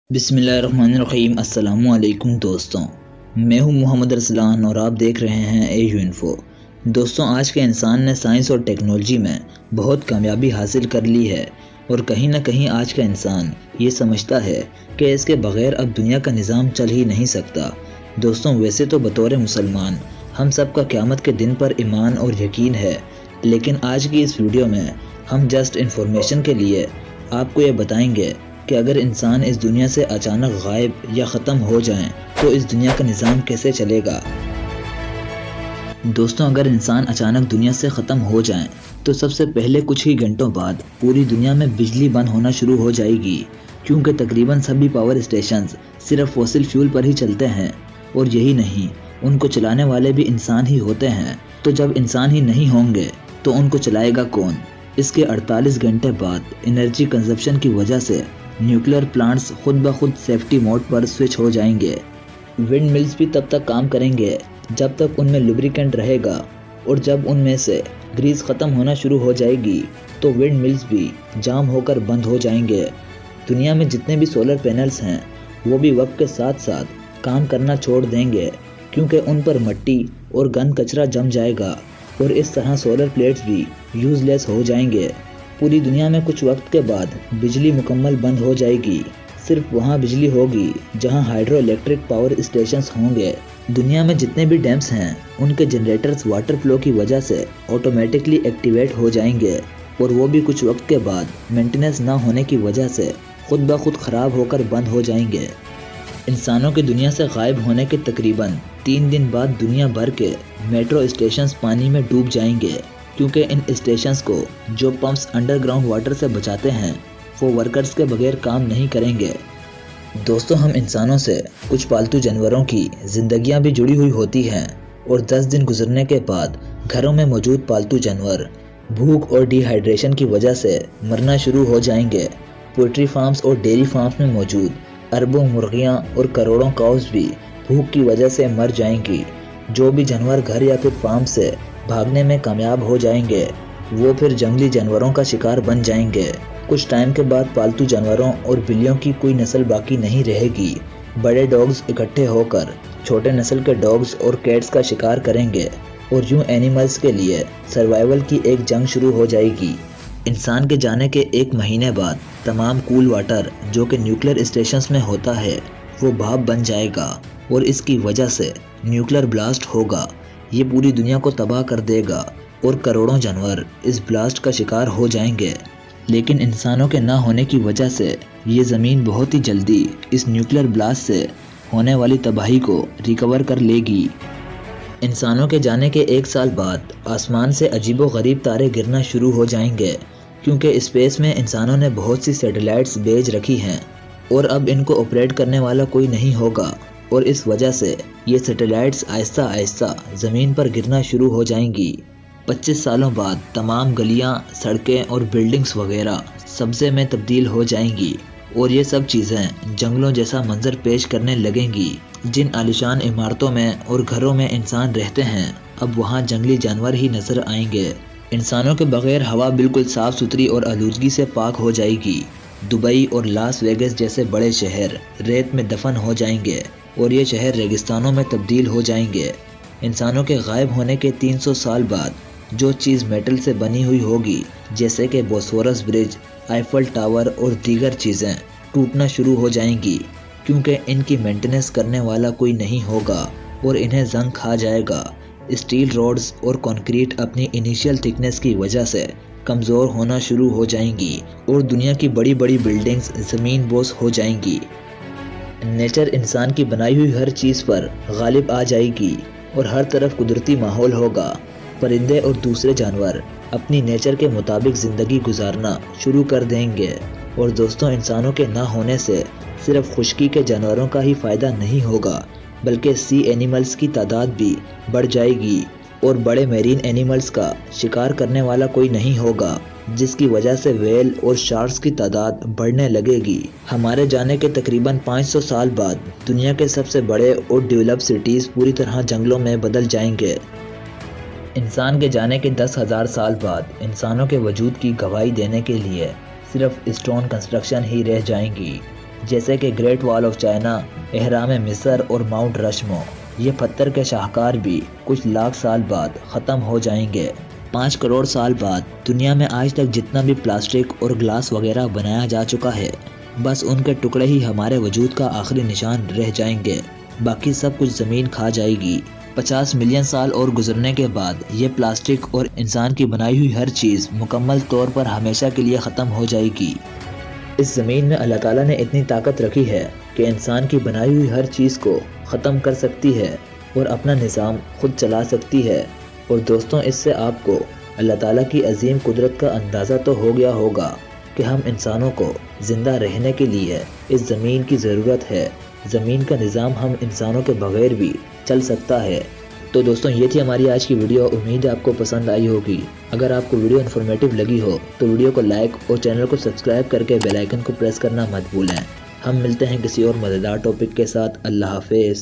बिस्मिल्लाहिर्रहमानिर्रहीम। अस्सलामुअलैकुम दोस्तों, मैं हूं मोहम्मद अरसलान और आप देख रहे हैं एयू इन्फो। दोस्तों, आज के इंसान ने साइंस और टेक्नोलॉजी में बहुत कामयाबी हासिल कर ली है और कहीं ना कहीं आज का इंसान ये समझता है कि इसके बगैर अब दुनिया का निज़ाम चल ही नहीं सकता। दोस्तों, वैसे तो बतौर मुसलमान हम सब का क़यामत के दिन पर ईमान और यकीन है, लेकिन आज की इस वीडियो में हम जस्ट इन्फॉर्मेशन के लिए आपको ये बताएंगे कि अगर इंसान इस दुनिया से अचानक गायब या ख़त्म हो जाएं तो इस दुनिया का निज़ाम कैसे चलेगा। दोस्तों, अगर इंसान अचानक दुनिया से ख़त्म हो जाएं तो सबसे पहले कुछ ही घंटों बाद पूरी दुनिया में बिजली बंद होना शुरू हो जाएगी, क्योंकि तकरीबन सभी पावर स्टेशंस सिर्फ फॉसिल फ्यूल पर ही चलते हैं। और यही नहीं, उनको चलाने वाले भी इंसान ही होते हैं। तो जब इंसान ही नहीं होंगे तो उनको चलाएगा कौन। इसके 48 घंटे बाद एनर्जी कंजप्शन की वजह से न्यूक्लियर प्लांट्स खुद ब खुद सेफ्टी मोड पर स्विच हो जाएंगे। विंड मिल्स भी तब तक काम करेंगे जब तक उनमें लुब्रिकेंट रहेगा, और जब उनमें से ग्रीस ख़त्म होना शुरू हो जाएगी तो विंड मिल्स भी जाम होकर बंद हो जाएंगे। दुनिया में जितने भी सोलर पैनल्स हैं वो भी वक्त के साथ साथ काम करना छोड़ देंगे, क्योंकि उन पर मिट्टी और गंद कचरा जम जाएगा और इस तरह सोलर प्लेट्स भी यूज़लेस हो जाएंगे। पूरी दुनिया में कुछ वक्त के बाद बिजली मुकम्मल बंद हो जाएगी। सिर्फ वहाँ बिजली होगी जहाँ हाइड्रो इलेक्ट्रिक पावर स्टेशंस होंगे। दुनिया में जितने भी डैम्स हैं उनके जनरेटर्स वाटर फ्लो की वजह से ऑटोमेटिकली एक्टिवेट हो जाएंगे, और वो भी कुछ वक्त के बाद मेंटेनेंस ना होने की वजह से खुद ब खुद ख़राब होकर बंद हो जाएंगे। इंसानों के दुनिया से गायब होने के तकरीबन 3 दिन बाद दुनिया भर के मेट्रो स्टेशंस पानी में डूब जाएंगे, क्योंकि इन स्टेशंस को जो पंप्स अंडरग्राउंड वाटर से बचाते हैं वो वर्कर्स के बगैर काम नहीं करेंगे। दोस्तों, हम इंसानों से कुछ पालतू जानवरों की ज़िंदगियां भी जुड़ी हुई होती हैं, और 10 दिन गुजरने के बाद घरों में मौजूद पालतू जानवर भूख और डिहाइड्रेशन की वजह से मरना शुरू हो जाएंगे। पोल्ट्री फार्म्स और डेयरी फार्म्स में मौजूद अरबों मुर्गियाँ और करोड़ों काउस भी भूख की वजह से मर जाएंगी। जो भी जानवर घर या फिर फार्म से भागने में कामयाब हो जाएंगे वो फिर जंगली जानवरों का शिकार बन जाएंगे। कुछ टाइम के बाद पालतू जानवरों और बिल्लियों की कोई नस्ल बाकी नहीं रहेगी। बड़े डॉग्स इकट्ठे होकर छोटे नस्ल के डॉग्स और कैट्स का शिकार करेंगे, और यूं एनिमल्स के लिए सर्वाइवल की एक जंग शुरू हो जाएगी। इंसान के जाने के 1 महीने बाद तमाम कूल वाटर जो कि न्यूक्लियर स्टेशंस में होता है वो भाप बन जाएगा, और इसकी वजह से न्यूक्लियर ब्लास्ट होगा। ये पूरी दुनिया को तबाह कर देगा और करोड़ों जानवर इस ब्लास्ट का शिकार हो जाएंगे। लेकिन इंसानों के ना होने की वजह से ये ज़मीन बहुत ही जल्दी इस न्यूक्लियर ब्लास्ट से होने वाली तबाही को रिकवर कर लेगी। इंसानों के जाने के 1 साल बाद आसमान से अजीबोगरीब तारे गिरना शुरू हो जाएंगे, क्योंकि स्पेस में इंसानों ने बहुत सी सैटेलाइट्स भेज रखी हैं और अब इनको ऑपरेट करने वाला कोई नहीं होगा, और इस वजह से ये सैटेलाइट्स आहिस्ता आहिस्ता ज़मीन पर गिरना शुरू हो जाएंगी। 25 सालों बाद तमाम गलियां, सड़कें और बिल्डिंग्स वगैरह सब्ज़े में तब्दील हो जाएंगी, और ये सब चीज़ें जंगलों जैसा मंजर पेश करने लगेंगी। जिन आलिशान इमारतों में और घरों में इंसान रहते हैं अब वहाँ जंगली जानवर ही नज़र आएंगे। इंसानों के बगैर हवा बिल्कुल साफ़ सुथरी और आलूदगी से पाक हो जाएगी। दुबई और लास वेगस जैसे बड़े शहर रेत में दफन हो जाएंगे, और ये शहर रेगिस्तानों में तब्दील हो जाएंगे। इंसानों के गायब होने के 300 साल बाद जो चीज़ मेटल से बनी हुई होगी, जैसे कि बोस्फोरस ब्रिज, आईफल टावर और दीगर चीज़ें टूटना शुरू हो जाएंगी, क्योंकि इनकी मेंटेनेंस करने वाला कोई नहीं होगा और इन्हें जंग खा जाएगा। स्टील रोड्स और कंक्रीट अपनी इनिशियल थिकनेस की वजह से कमज़ोर होना शुरू हो जाएंगी, और दुनिया की बड़ी बड़ी बिल्डिंग्स ज़मीन बोस हो जाएंगी। नेचर इंसान की बनाई हुई हर चीज़ पर गालिब आ जाएगी और हर तरफ कुदरती माहौल होगा। परिंदे और दूसरे जानवर अपनी नेचर के मुताबिक ज़िंदगी गुजारना शुरू कर देंगे। और दोस्तों, इंसानों के ना होने से सिर्फ खुश्की के जानवरों का ही फ़ायदा नहीं होगा, बल्कि सी एनिमल्स की तादाद भी बढ़ जाएगी, और बड़े मेरीन एनिमल्स का शिकार करने वाला कोई नहीं होगा, जिसकी वजह से व्हेल और शार्क्स की तादाद बढ़ने लगेगी। हमारे जाने के तकरीबन 500 साल बाद दुनिया के सबसे बड़े और डेवलप सिटीज़ पूरी तरह जंगलों में बदल जाएंगे। इंसान के जाने के 10,000 साल बाद इंसानों के वजूद की गवाही देने के लिए सिर्फ स्टोन कंस्ट्रक्शन ही रह जाएंगी। जैसे कि ग्रेट वॉल ऑफ चाइना, एहराम मिस्र और माउंट रशमो। ये पत्थर के शाहकार भी कुछ लाख साल बाद ख़त्म हो जाएंगे। 5 करोड़ साल बाद दुनिया में आज तक जितना भी प्लास्टिक और ग्लास वगैरह बनाया जा चुका है, बस उनके टुकड़े ही हमारे वजूद का आखिरी निशान रह जाएंगे। बाकी सब कुछ ज़मीन खा जाएगी। 50 मिलियन साल और गुजरने के बाद ये प्लास्टिक और इंसान की बनाई हुई हर चीज़ मुकम्मल तौर पर हमेशा के लिए ख़त्म हो जाएगी। इस ज़मीन में अल्लाह ताला ने इतनी ताकत रखी है कि इंसान की बनाई हुई हर चीज़ को ख़त्म कर सकती है और अपना निज़ाम खुद चला सकती है। और दोस्तों, इससे आपको अल्लाह ताला की अजीम कुदरत का अंदाज़ा तो हो गया होगा कि हम इंसानों को ज़िंदा रहने के लिए इस ज़मीन की ज़रूरत है। ज़मीन का निज़ाम हम इंसानों के बगैर भी चल सकता है। तो दोस्तों, ये थी हमारी आज की वीडियो। उम्मीद है आपको पसंद आई होगी। अगर आपको वीडियो इन्फॉर्मेटिव लगी हो तो वीडियो को लाइक और चैनल को सब्सक्राइब करके बेल आइकन को प्रेस करना मत भूलें। हम मिलते हैं किसी और मज़ेदार टॉपिक के साथ। अल्लाह हाफ़िज़।